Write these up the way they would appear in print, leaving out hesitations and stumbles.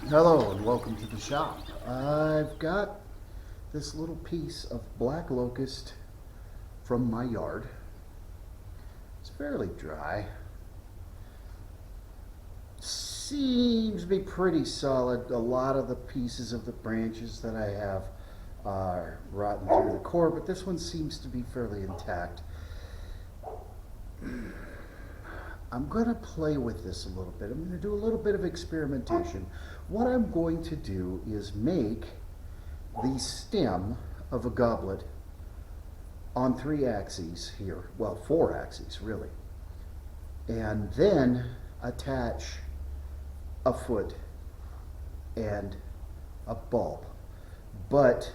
Hello and welcome to the shop. I've got this little piece of Black Locust from my yard. It's fairly dry. Seems to be pretty solid. A lot of the pieces of the branches that I have are rotten through the core, but this one seems to be fairly intact. I'm going to play with this a little bit. I'm going to do a little bit of experimentation. What I'm going to do is make the stem of a goblet on 3 axes here. Well, 4 axes, really. And then attach a foot and a bulb. But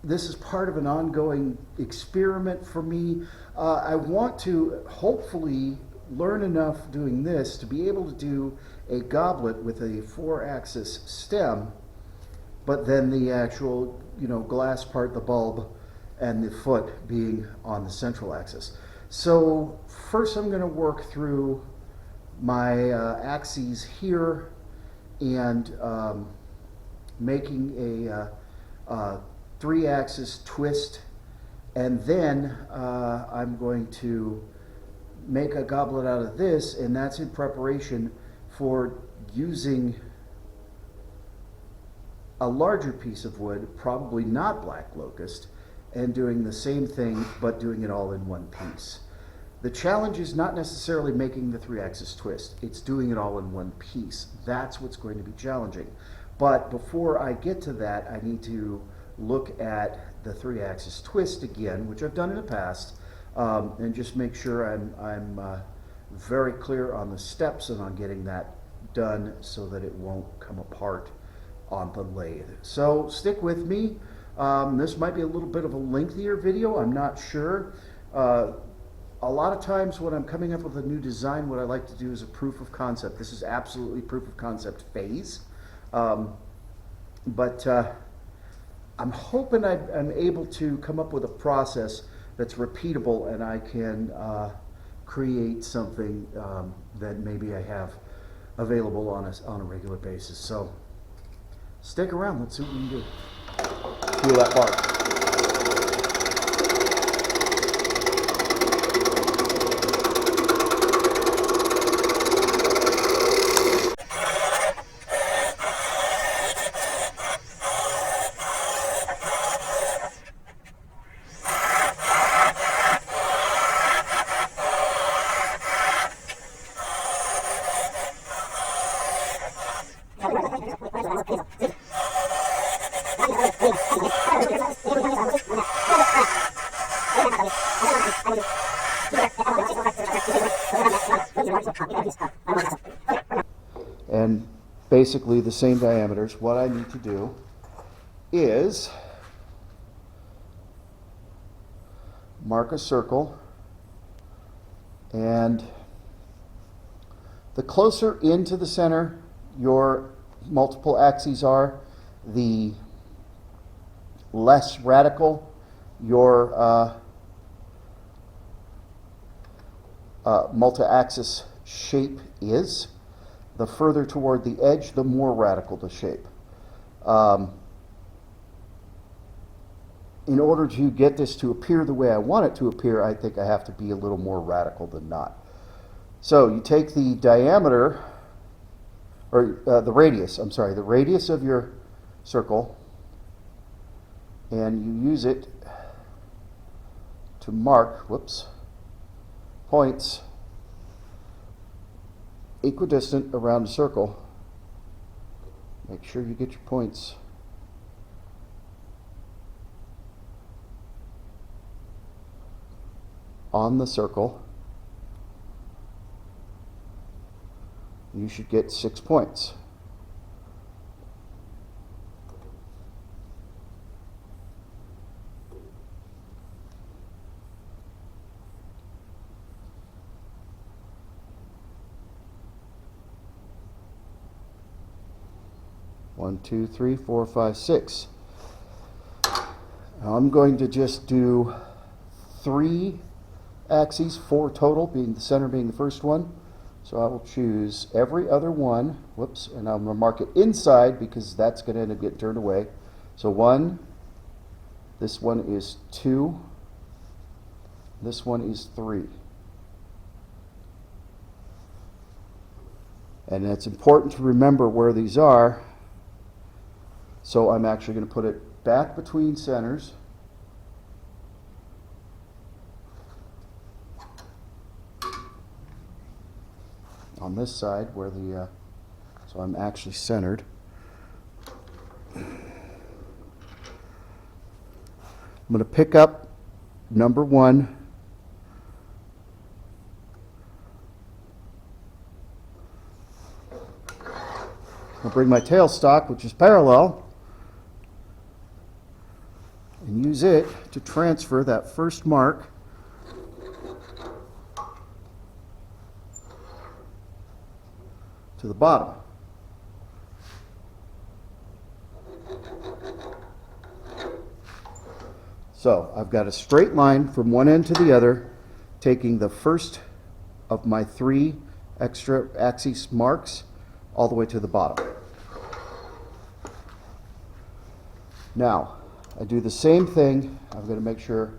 this is part of an ongoing experiment for me. I want to hopefully learn enough doing this to be able to do a goblet with a 4-axis stem, but then the actual, glass part, the bulb, and the foot being on the central axis. So first I'm going to work through my axes here and making a 3-axis twist, and then I'm going to make a goblet out of this, and that's in preparation for using a larger piece of wood, probably not Black Locust, and doing the same thing but doing it all in one piece. The challenge is not necessarily making the 3-axis twist, it's doing it all in one piece. That's what's going to be challenging. But before I get to that, I need to look at the 3-axis twist again, which I've done in the past, and just make sure I'm very clear on the steps and on getting that done so that it won't come apart on the lathe. So stick with me. This might be a little bit of a lengthier video, I'm not sure. A lot of times when I'm coming up with a new design, what I like to do is a proof of concept. This is absolutely proof of concept phase. But I'm hoping I'm able to come up with a process that's repeatable, and I can create something that maybe I have available on a regular basis. So stick around, let's see what we can do. Feel that bark. And basically the same diameters. What I need to do is mark a circle, and the closer into the center your multiple axes are, the less radical your multi-axis shape is. The further toward the edge, the more radical the shape. In order to get this to appear the way I want it to appear, I think I have to be a little more radical than not. So you take the diameter, or the radius of your circle, and you use it to mark, points equidistant around the circle. Make sure you get your points on the circle. You should get 6 points. One, two, three, four, five, 6. Now I'm going to just do 3 axes, 4 total, being the center being the first one. So I will choose every other one, whoops, and I'm going to mark it inside because that's going to end up getting turned away. So 1, this one is 2, this one is 3. And it's important to remember where these are. So I'm actually going to put it back between centers. On this side where the, so I'm actually centered. I'm going to pick up number 1. I'll bring my tailstock, which is parallel, and use it to transfer that first mark to the bottom. So I've got a straight line from one end to the other, taking the first of my 3 extra axis marks all the way to the bottom. Now, I do the same thing. I'm going to make sure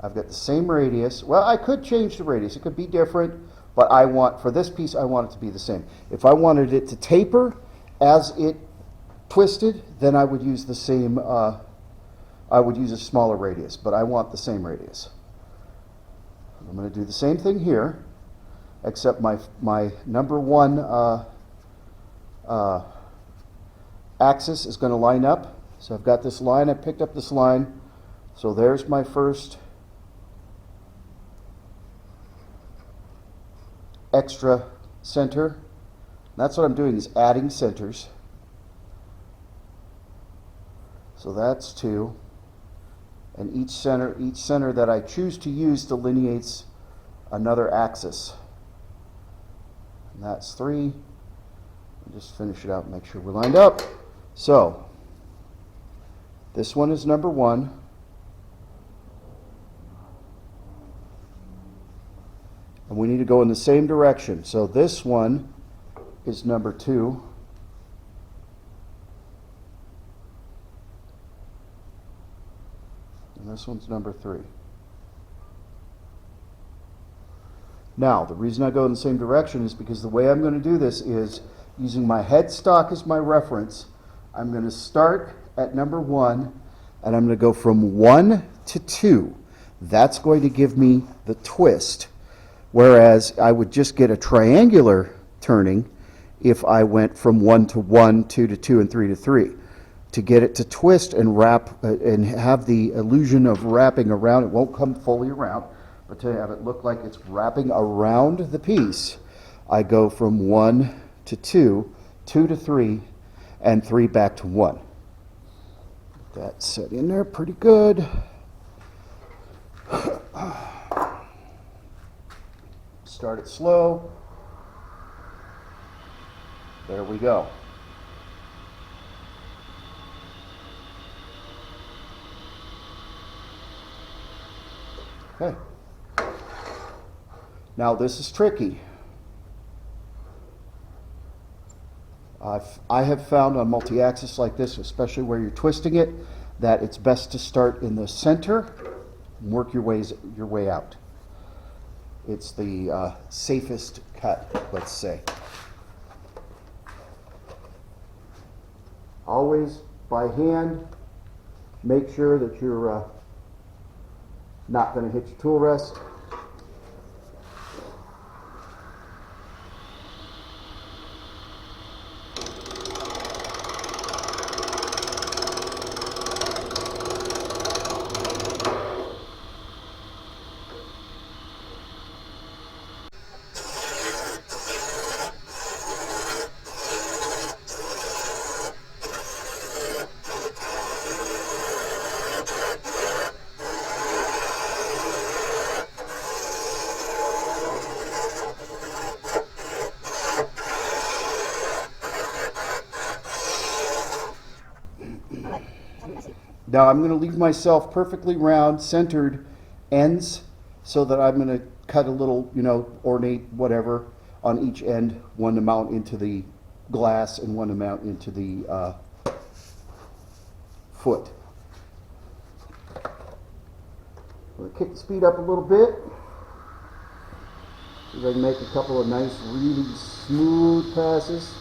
I've got the same radius. Well, I could change the radius. It could be different, but I want, for this piece, I want it to be the same. If I wanted it to taper as it twisted, then I would use the same, I would use a smaller radius, but I want the same radius. I'm going to do the same thing here, except my number 1 axis is going to line up. So I've got this line, I picked up this line, so there's my first extra center. That's what I'm doing, is adding centers. So that's 2. And each center that I choose to use delineates another axis. And that's 3. I'll just finish it out and make sure we're lined up. So this one is number 1. And we need to go in the same direction. So this one is number 2. And this one's number 3. Now, the reason I go in the same direction is because the way I'm going to do this is using my headstock as my reference. I'm going to start at number 1, and I'm going to go from 1 to 2. That's going to give me the twist, whereas I would just get a triangular turning if I went from 1 to 1, 2 to 2, and 3 to 3. To get it to twist and wrap and have the illusion of wrapping around, it won't come fully around, but to have it look like it's wrapping around the piece, I go from 1 to 2, 2 to 3, and 3 back to 1. That's set in there pretty good. Start it slow. There we go. Okay. Now this is tricky. I have found on multi-axis like this, especially where you're twisting it, that it's best to start in the center and work your way out. It's the safest cut, let's say. Always by hand, make sure that you're not going to hit your tool rest. Now I'm going to leave myself perfectly round, centered ends so that I'm going to cut a little, ornate whatever on each end, one to mount into the glass and one to mount into the foot. I'm going to kick the speed up a little bit. See if I can make a couple of nice, really smooth passes.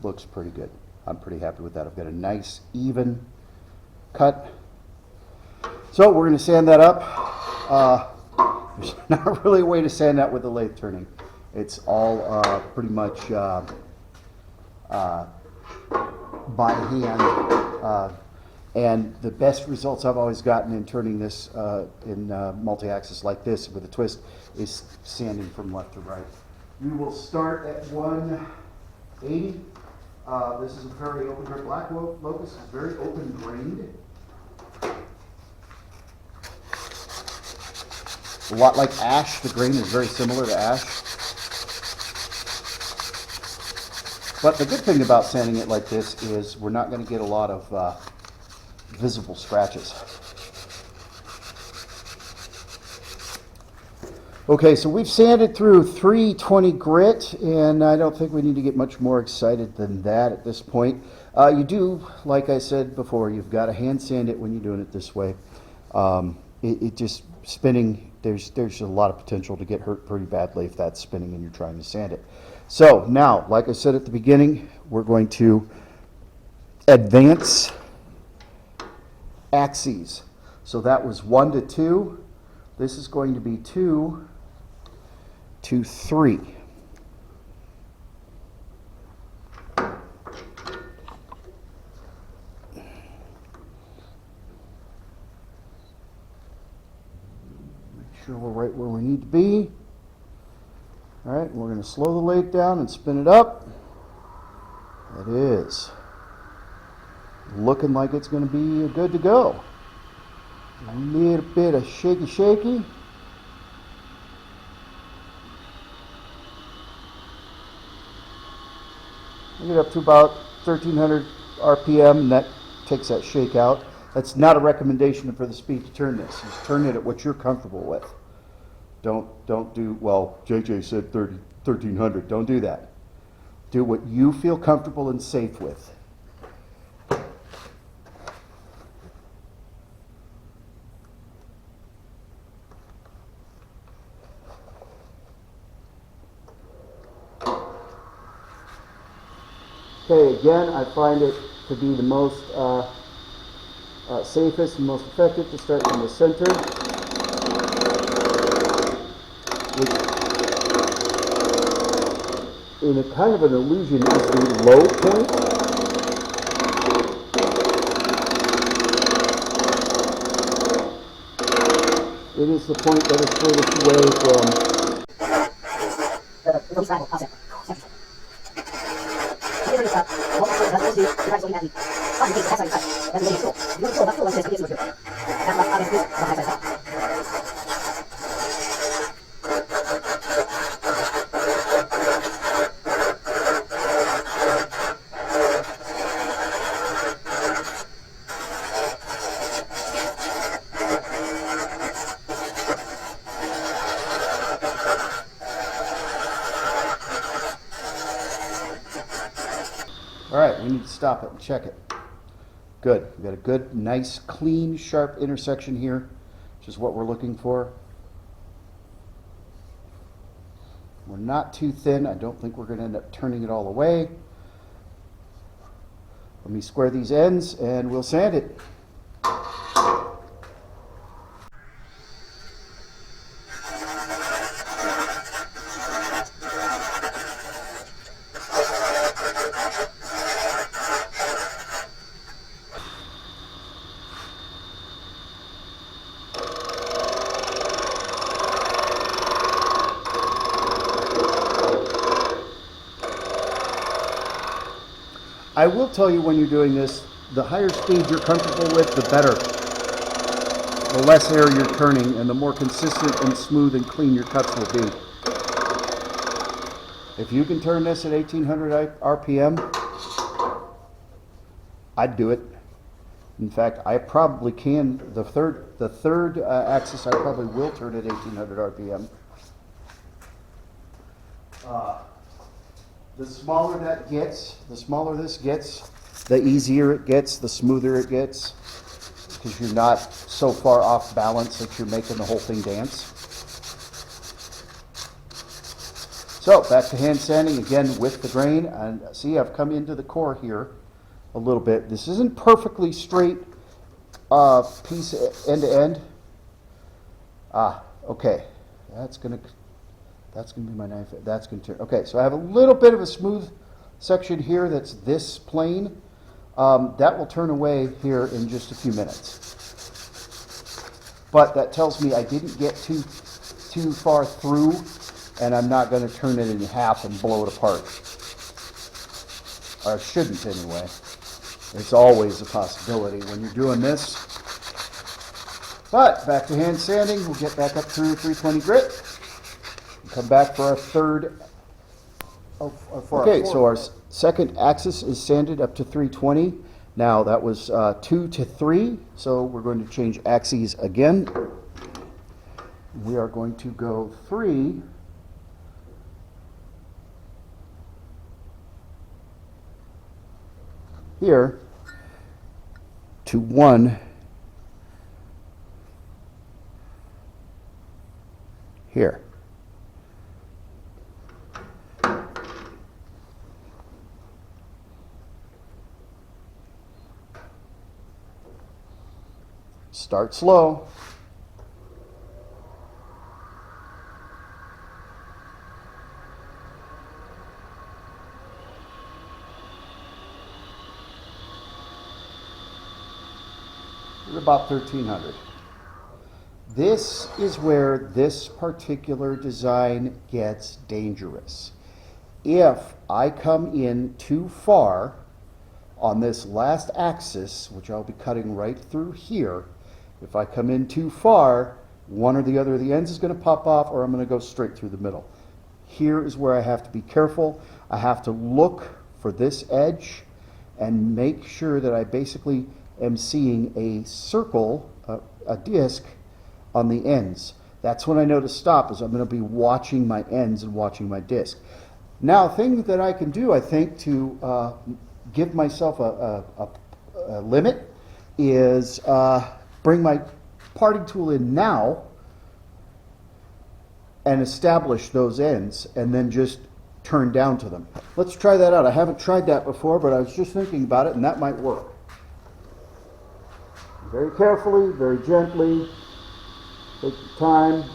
Looks pretty good. I'm pretty happy with that. I've got a nice even cut. So we're going to sand that up. There's not really a way to sand that with the lathe turning. It's all pretty much by hand. And the best results I've always gotten in turning this in multi-axis like this with a twist is sanding from left to right. We will start at 180. This is a very open grain. Black Locust is very open grained. A lot like ash. The grain is very similar to ash. But the good thing about sanding it like this is we're not going to get a lot of visible scratches. Okay, so we've sanded through 320 grit, and I don't think we need to get much more excited than that at this point. You do, like I said before, you've got to hand sand it when you're doing it this way. It just spinning, there's a lot of potential to get hurt pretty badly if that's spinning and you're trying to sand it. So now, like I said at the beginning, we're going to advance axes. So that was 1 to 2. This is going to be 2 to 3. Make sure we're right where we need to be. All right, we're going to slow the lathe down and spin it up. It is looking like it's going to be good to go. A little bit of shaky. I get up to about 1300 RPM, and that takes that shake out. That's not a recommendation for the speed to turn this. Just turn it at what you're comfortable with. Don't do, well, JJ said 1300. Don't do that. Do what you feel comfortable and safe with. Okay, again, I find it to be the most safest and most effective to start from the center, which in a kind of an illusion is the low point. It is the point that is furthest away from All right, we need to stop it and check it. Good. We've got a good, nice, clean, sharp intersection here, which is what we're looking for. We're not too thin. I don't think we're going to end up turning it all away. Let me square these ends and we'll sand it. I will tell you when you're doing this, the higher speed you're comfortable with, the better. The less air you're turning and the more consistent and smooth and clean your cuts will be. If you can turn this at 1800 RPM, I'd do it. In fact, I probably can. The third axis I probably will turn at 1800 RPM. The smaller that gets, the smaller this gets, the easier it gets, the smoother it gets, because you're not so far off balance that you're making the whole thing dance. So back to hand sanding again with the grain, and see I've come into the core here a little bit. This isn't perfectly straight piece end to end. Okay, that's gonna be my knife. That's gonna turn. Okay, so I have a little bit of a smooth section here that's this plane. That will turn away here in just a few minutes. But that tells me I didn't get too far through, and I'm not going to turn it in half and blow it apart. Or I shouldn't anyway. It's always a possibility when you're doing this. But back to hand sanding, we'll get back up through 320 grit. Come back for our third. Okay, so our second axis is sanded up to 320. Now that was 2 to 3, so we're going to change axes again. We are going to go 3 here to 1 here. Start slow. It's about 1300. This is where this particular design gets dangerous. If I come in too far on this last axis, which I'll be cutting right through here, if I come in too far, one or the other of the ends is going to pop off, or I'm going to go straight through the middle. Here is where I have to be careful. I have to look for this edge and make sure that I basically am seeing a circle, a disc on the ends. That's when I know to stop, is I'm going to be watching my ends and watching my disc. Now, a thing that I can do, I think, to give myself a limit is bring my parting tool in now and establish those ends and then just turn down to them. Let's try that out. I haven't tried that before, but I was just thinking about it, and that might work. Very carefully, very gently, take your time.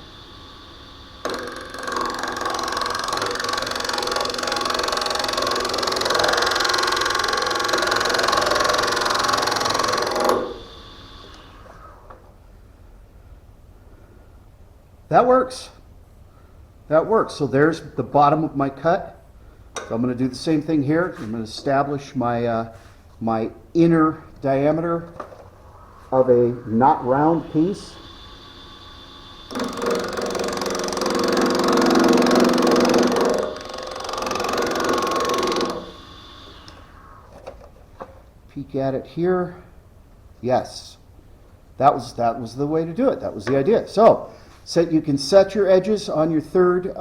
That works. That works. So there's the bottom of my cut. So I'm going to do the same thing here. I'm going to establish my my inner diameter of a not round piece. Peek at it here. Yes, that was the way to do it. That was the idea. So you can set your edges on your third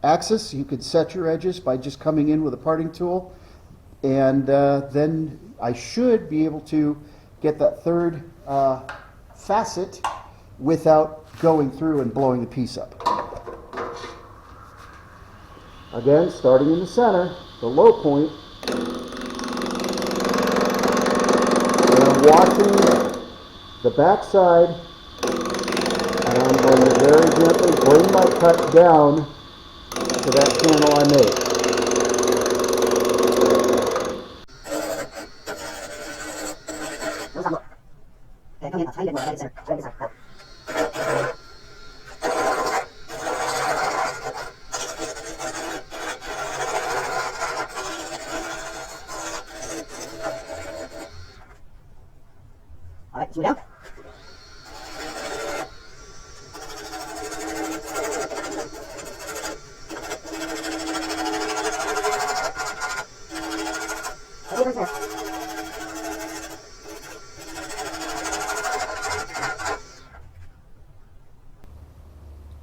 axis. You could set your edges by just coming in with a parting tool, and then I should be able to get that third facet without going through and blowing the piece up. Again, starting in the center, the low point, and I'm watching the back side, and I'm going to very gently bring my cut down to that channel I made. down.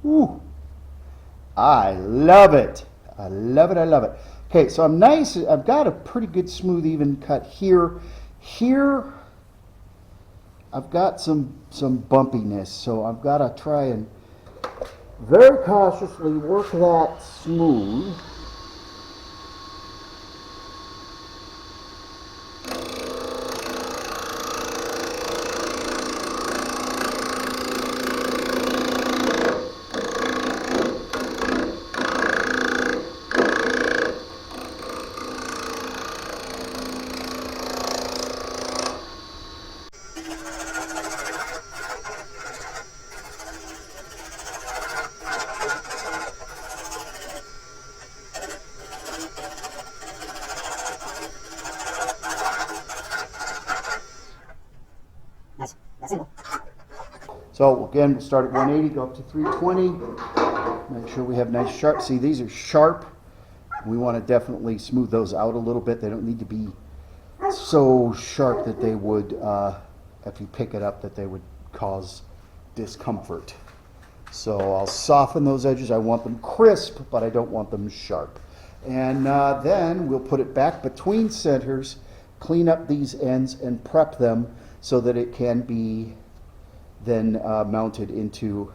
Ooh, I love it. I love it. I love it. Okay, so I've got a pretty good smooth even cut here. Here, I've got some bumpiness, so I've got to try and very cautiously work that smooth. Nice. That's simple. So again, we'll start at 180, go up to 320. Make sure we have nice sharp. See, these are sharp. We want to definitely smooth those out a little bit. They don't need to be so sharp that they would, if you pick it up, that they would cause discomfort. So I'll soften those edges. I want them crisp, but I don't want them sharp. And then we'll put it back between centers, clean up these ends, and prep them so that it can be then mounted into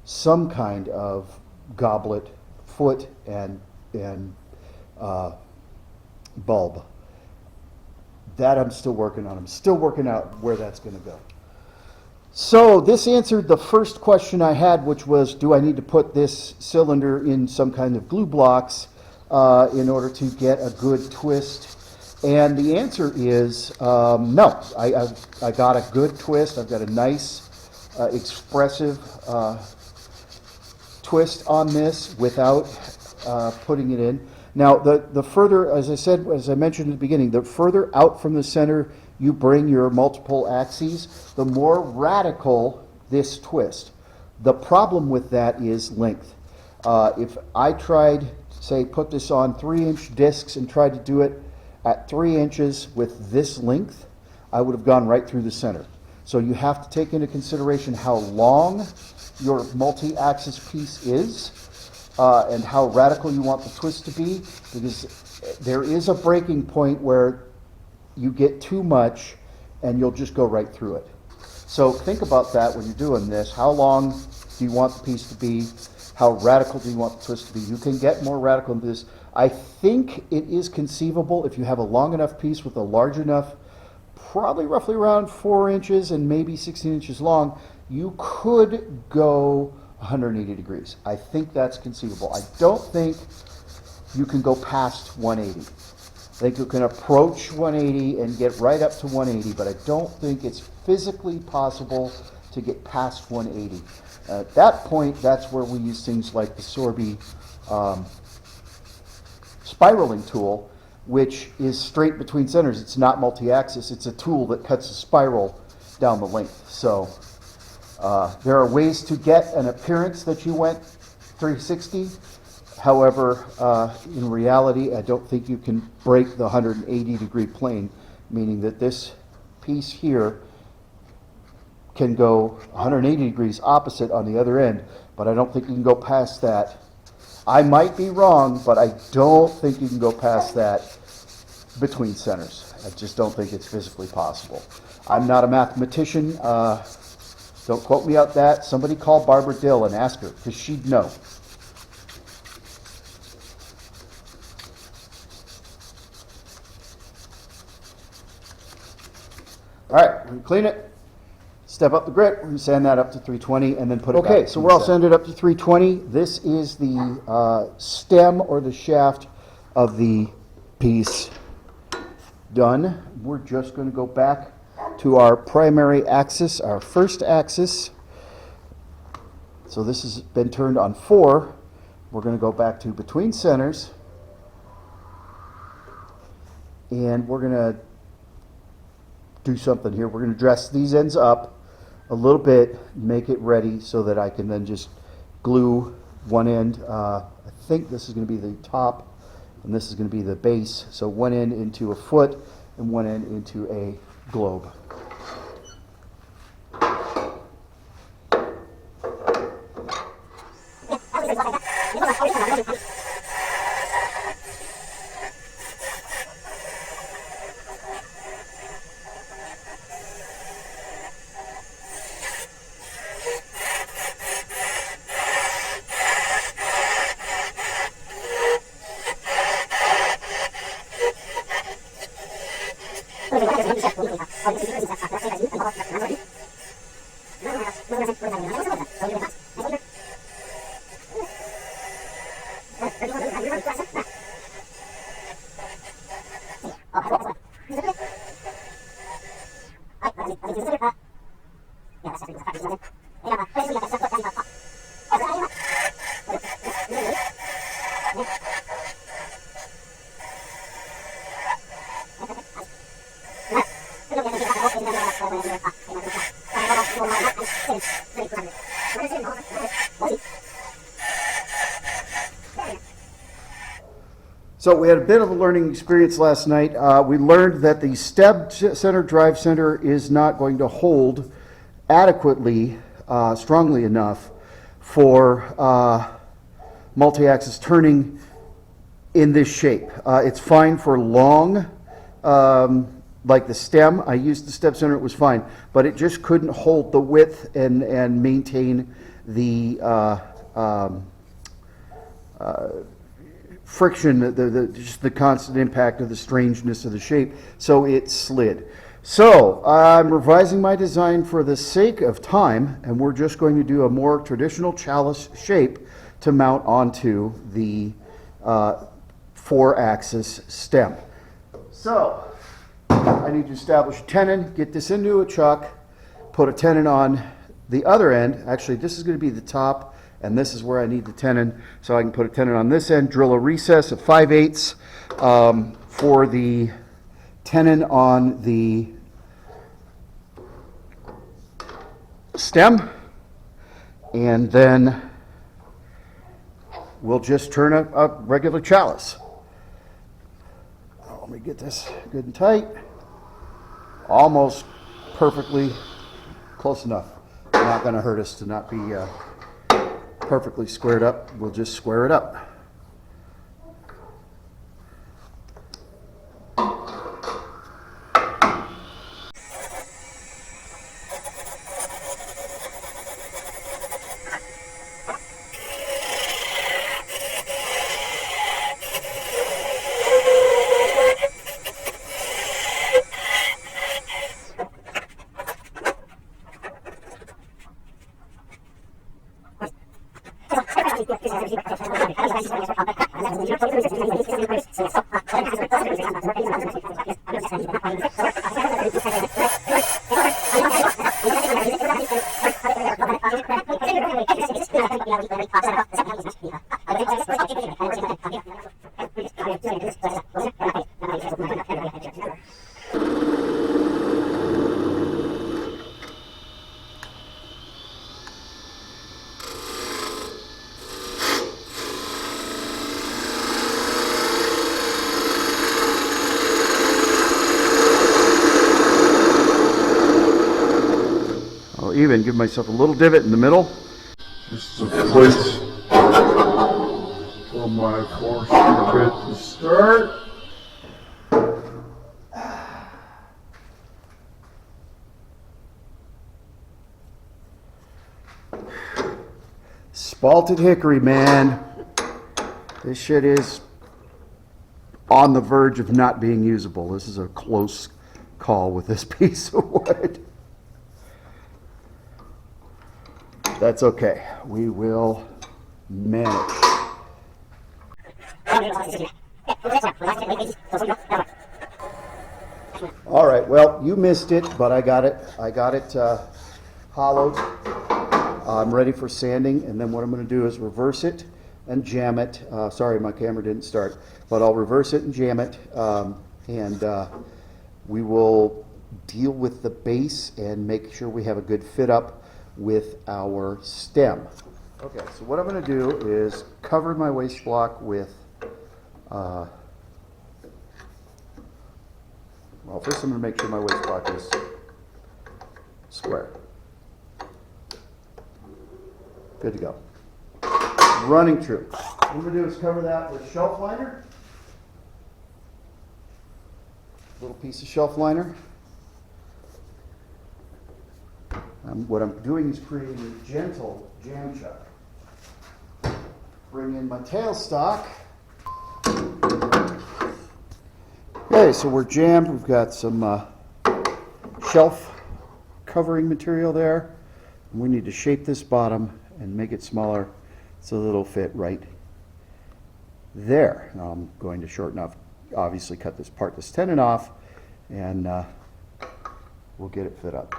some kind of goblet foot and bulb. That I'm still working on. I'm still working out where that's going to go. So this answered the first question I had, which was, do I need to put this cylinder in some kind of glue blocks in order to get a good twist? And the answer is no. I got a good twist. I've got a nice, expressive twist on this without putting it in. Now, the further, as I mentioned at the beginning, the further out from the center you bring your multiple axes, the more radical this twist. The problem with that is length. If I tried, say, put this on 3-inch discs and tried to do it at 3 inches with this length, I would have gone right through the center. So you have to take into consideration how long your multi-axis piece is and how radical you want the twist to be, because there is a breaking point where you get too much and you'll just go right through it. So think about that when you're doing this. How long do you want the piece to be? How radical do you want the twist to be? You can get more radical than this. I think it is conceivable if you have a long enough piece with a large enough, probably roughly around 4 inches and maybe 16 inches long, you could go 180 degrees. I think that's conceivable. I don't think you can go past 180. I think you can approach 180 and get right up to 180, but I don't think it's physically possible to get past 180. At that point, that's where we use things like the Sorby spiraling tool, which is straight between centers. It's not multi-axis. It's a tool that cuts a spiral down the length. So there are ways to get an appearance that you went 360. However, in reality, I don't think you can break the 180 degree plane, meaning that this piece here can go 180 degrees opposite on the other end, but I don't think you can go past that. I might be wrong, but I don't think you can go past that between centers. I just don't think it's physically possible. I'm not a mathematician. Don't quote me on that. Somebody call Barbara Dill and ask her, because she'd know. All right, we're going to clean it, step up the grit, we're going to sand that up to 320 and then put it back. Okay, so we're all sanded up to 320. This is the stem or the shaft of the piece done. We're just going to go back to our primary axis, our first axis. So this has been turned on 4. We're going to go back to between centers, and we're going to do something here. We're going to dress these ends up a little bit, make it ready so that I can then just glue one end. I think this is going to be the top and this is going to be the base. So one end into a foot and one end into a globe. So we had a bit of a learning experience last night. We learned that the stem center drive center is not going to hold adequately, strongly enough for multi-axis turning in this shape. It's fine for long, like the stem. I used the stem center, it was fine, but it just couldn't hold the width and maintain the friction, just the constant impact of the strangeness of the shape, so it slid. So I'm revising my design for the sake of time, and we're just going to do a more traditional chalice shape to mount onto the 4-axis stem. So I need to establish a tenon, get this into a chuck, put a tenon on the other end. Actually, this is going to be the top, and this is where I need the tenon, so I can put a tenon on this end, drill a recess of 5/8 for the tenon on the stem, and then we'll just turn a regular chalice. Let me get this good and tight. Almost perfectly close enough. Not going to hurt us to not be perfectly squared up. We'll just square it up. Even give myself a little divot in the middle. This is a place for my 4-speed bit to start. Spalted hickory, man. This shit is on the verge of not being usable. This is a close call with this piece of wood. That's okay. We will manage. All right, well, you missed it, but I got it. I got it hollowed. I'm ready for sanding, and then what I'm going to do is reverse it and jam it. Sorry, my camera didn't start, but I'll reverse it and jam it, and we will deal with the base and make sure we have a good fit up with our stem. Okay, so what I'm going to do is cover my waste block with, well, first I'm going to make sure my waste block is square. Good to go. Running true. What I'm going to do is cover that with shelf liner. Little piece of shelf liner. What I'm doing is creating a gentle jam chuck. Bring in my tailstock. Okay, so we're jammed. We've got some shelf covering material there. And we need to shape this bottom and make it smaller so that it'll fit right there. Now I'm going to shorten off, obviously cut this tenon off, and we'll get it fit up.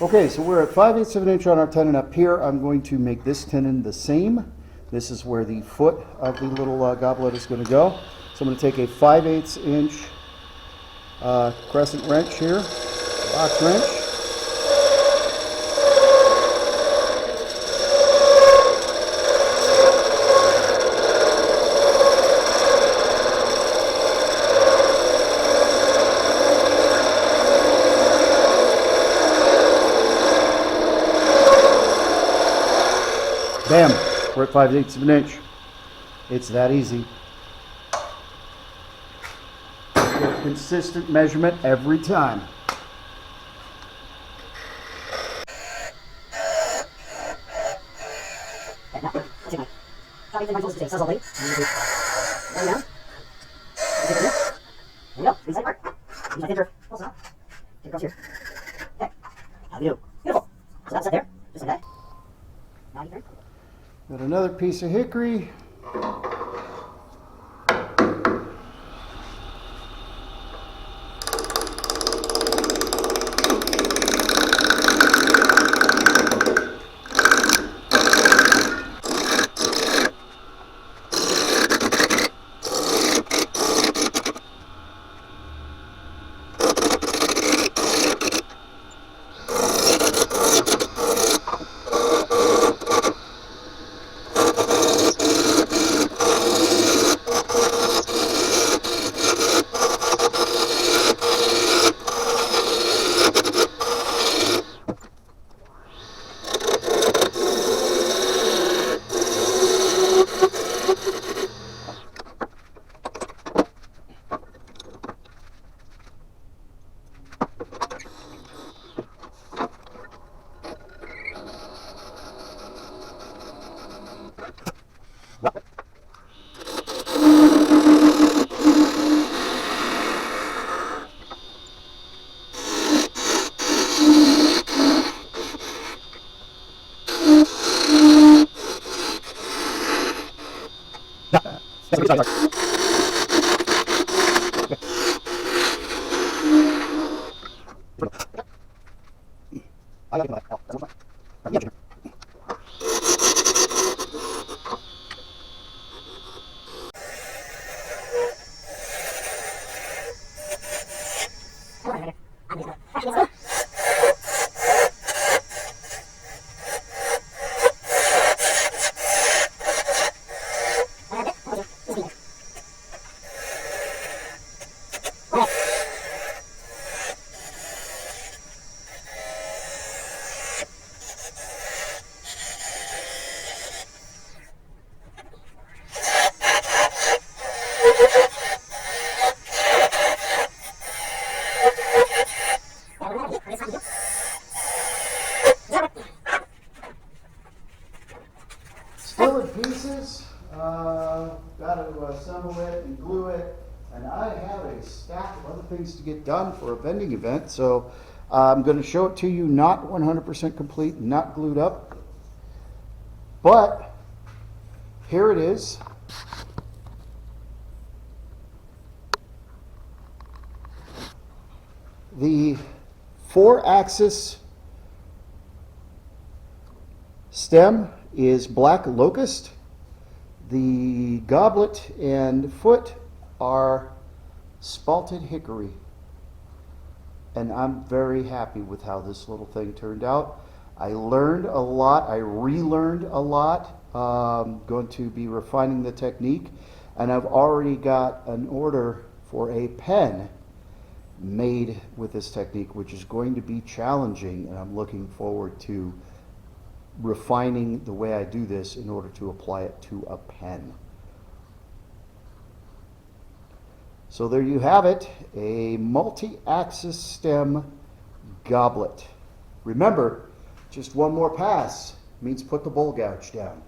Okay, so we're at 5/8 of an inch on our tenon up here. I'm going to make this tenon the same. This is where the foot of the little goblet is going to go. So I'm going to take a 5/8 inch crescent wrench here, box wrench. Bam, we're at 5/8 of an inch. It's that easy. Get a consistent measurement every time. Got another piece of hickory. Still in pieces. Got to assemble it and glue it. And I have a stack of other things to get done for a vending event. So I'm going to show it to you not 100% complete, not glued up. But here it is. The 4-axis stem is Black Locust. The goblet and foot are spalted hickory. And I'm very happy with how this little thing turned out. I learned a lot. I relearned a lot. Going to be refining the technique. And I've already got an order for a pen made with this technique, which is going to be challenging. And I'm looking forward to refining the way I do this in order to apply it to a pen. So there you have it, a multi-axis stem goblet. Remember, just one more pass means put the bowl gouge down.